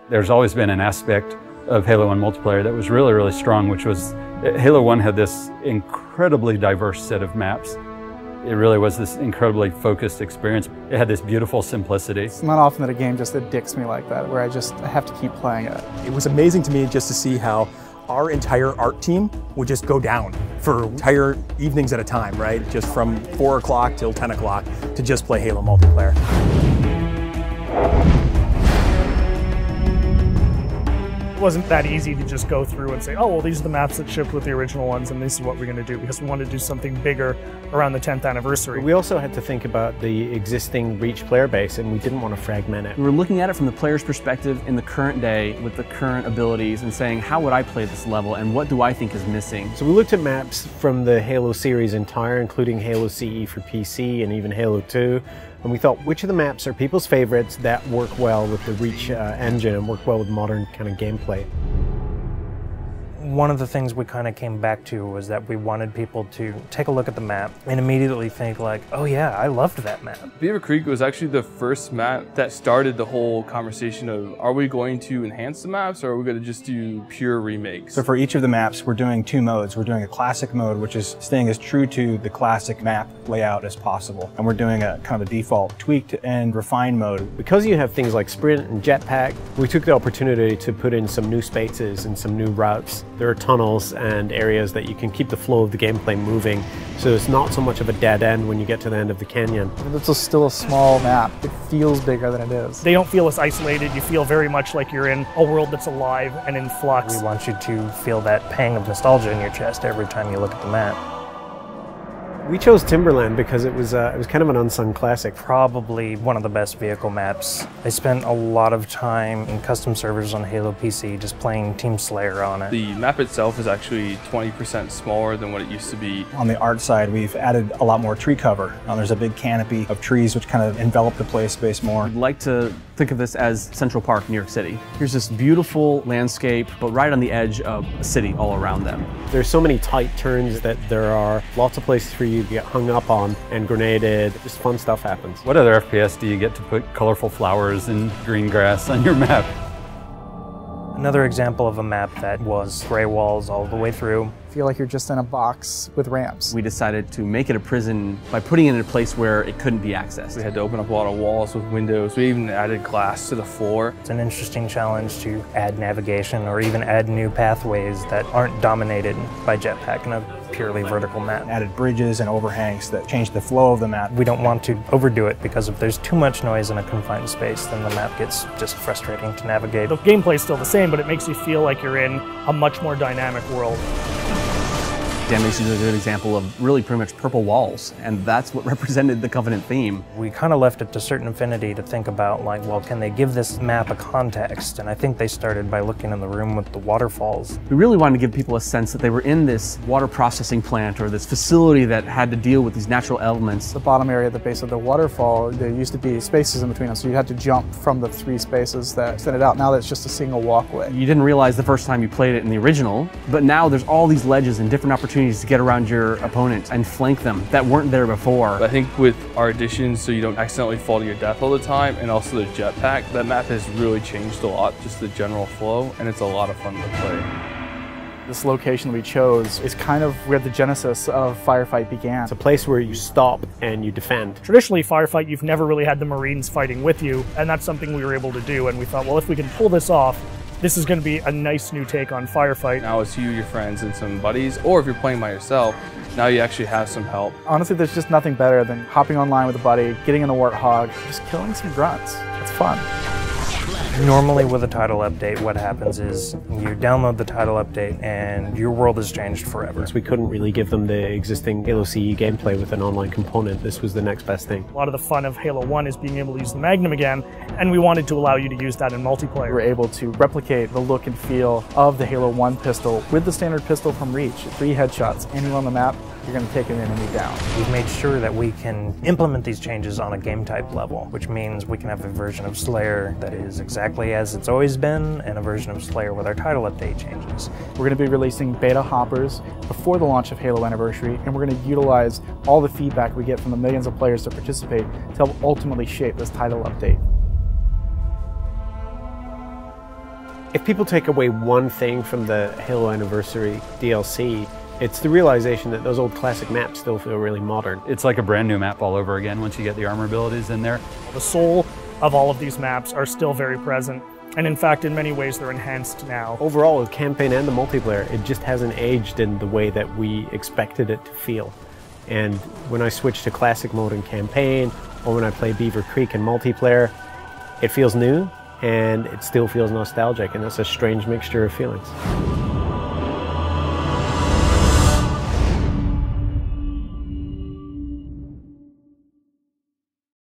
There's always been an aspect of Halo 1 multiplayer that was really, really strong, which was Halo 1 had this incredibly diverse set of maps. It really was this incredibly focused experience. It had this beautiful simplicity. It's not often that a game just addicts me like that, where I have to keep playing it. It was amazing to me just to see how our entire art team would just go down for entire evenings at a time, right? Just from 4 o'clock till 10 o'clock to just play Halo multiplayer. It wasn't that easy to just go through and say, oh, well, these are the maps that shipped with the original ones and this is what we're going to do, because we wanted to do something bigger around the 10th anniversary. We also had to think about the existing Reach player base, and we didn't want to fragment it. We were looking at it from the player's perspective in the current day with the current abilities and saying, how would I play this level and what do I think is missing? So we looked at maps from the Halo series entire, including Halo CE for PC and even Halo 2. And we thought, which of the maps are people's favorites that work well with the Reach engine and work well with modern kind of gameplay? One of the things we kind of came back to was that we wanted people to take a look at the map and immediately think like, oh yeah, I loved that map. Beaver Creek was actually the first map that started the whole conversation of, are we going to enhance the maps or are we going to just do pure remakes? So for each of the maps, we're doing 2 modes. We're doing a classic mode, which is staying as true to the classic map layout as possible. And we're doing a kind of a default tweaked and refined mode. Because you have things like sprint and jetpack, we took the opportunity to put in some new spaces and some new routes. There are tunnels and areas that you can keep the flow of the gameplay moving, so it's not so much of a dead end when you get to the end of the canyon. It's still a small map. It feels bigger than it is. They don't feel as isolated. You feel very much like you're in a world that's alive and in flux. We want you to feel that pang of nostalgia in your chest every time you look at the map. We chose Timberland because it was kind of an unsung classic. Probably one of the best vehicle maps. I spent a lot of time in custom servers on Halo PC just playing Team Slayer on it. The map itself is actually 20% smaller than what it used to be. On the art side, we've added a lot more tree cover. There's a big canopy of trees which kind of envelop the play space more. I'd like to think of this as Central Park, New York City. Here's this beautiful landscape, but right on the edge of a city all around them. There's so many tight turns that there are lots of places for you to get hung up on and grenaded. Just fun stuff happens. What other FPS do you get to put colorful flowers and green grass on your map? Another example of a map that was gray walls all the way through. I feel like you're just in a box with ramps. We decided to make it a prison by putting it in a place where it couldn't be accessed. We had to open up a lot of walls with windows. We even added glass to the floor. It's an interesting challenge to add navigation or even add new pathways that aren't dominated by jetpack in a purely vertical map. Added bridges and overhangs that change the flow of the map. We don't want to overdo it because if there's too much noise in a confined space, then the map gets just frustrating to navigate. The gameplay's still the same, but it makes you feel like you're in a much more dynamic world. Damnation is a good example of really pretty much purple walls, and that's what represented the Covenant theme. We kind of left it to certain affinity to think about, like, well, can they give this map a context? And I think they started by looking in the room with the waterfalls. We really wanted to give people a sense that they were in this water processing plant or this facility that had to deal with these natural elements. The bottom area at the base of the waterfall, there used to be spaces in between them, so you had to jump from the 3 spaces that extended out. Now that's just a single walkway. You didn't realize the first time you played it in the original, but now there's all these ledges and different opportunities to get around your opponent and flank them that weren't there before. I think with our additions, so you don't accidentally fall to your death all the time, and also the jetpack, that map has really changed a lot, just the general flow, and it's a lot of fun to play. This location we chose is kind of where the genesis of Firefight began. It's a place where you stop and you defend. Traditionally, Firefight, you've never really had the Marines fighting with you, and that's something we were able to do, and we thought, well, if we can pull this off, this is going to be a nice new take on Firefight. Now it's you, your friends, and some buddies, or if you're playing by yourself, now you actually have some help. Honestly, there's just nothing better than hopping online with a buddy, getting in a Warthog, just killing some grunts. It's fun. Normally with a title update, what happens is you download the title update and your world has changed forever. Since we couldn't really give them the existing Halo CE gameplay with an online component, this was the next best thing. A lot of the fun of Halo 1 is being able to use the Magnum again, and we wanted to allow you to use that in multiplayer. We're able to replicate the look and feel of the Halo 1 pistol with the standard pistol from Reach. 3 headshots, anywhere on the map, you're going to take an enemy down. We've made sure that we can implement these changes on a game type level, which means we can have a version of Slayer that is exactly as it's always been, and a version of Slayer with our title update changes. We're going to be releasing beta hoppers before the launch of Halo Anniversary, and we're going to utilize all the feedback we get from the millions of players that participate to help ultimately shape this title update. If people take away one thing from the Halo Anniversary DLC, it's the realization that those old classic maps still feel really modern. It's like a brand new map all over again once you get the armor abilities in there. The soul of all of these maps are still very present, and in fact, in many ways, they're enhanced now. Overall, the campaign and the multiplayer, it just hasn't aged in the way that we expected it to feel. And when I switch to classic mode in campaign, or when I play Beaver Creek in multiplayer, it feels new, and it still feels nostalgic, and that's a strange mixture of feelings.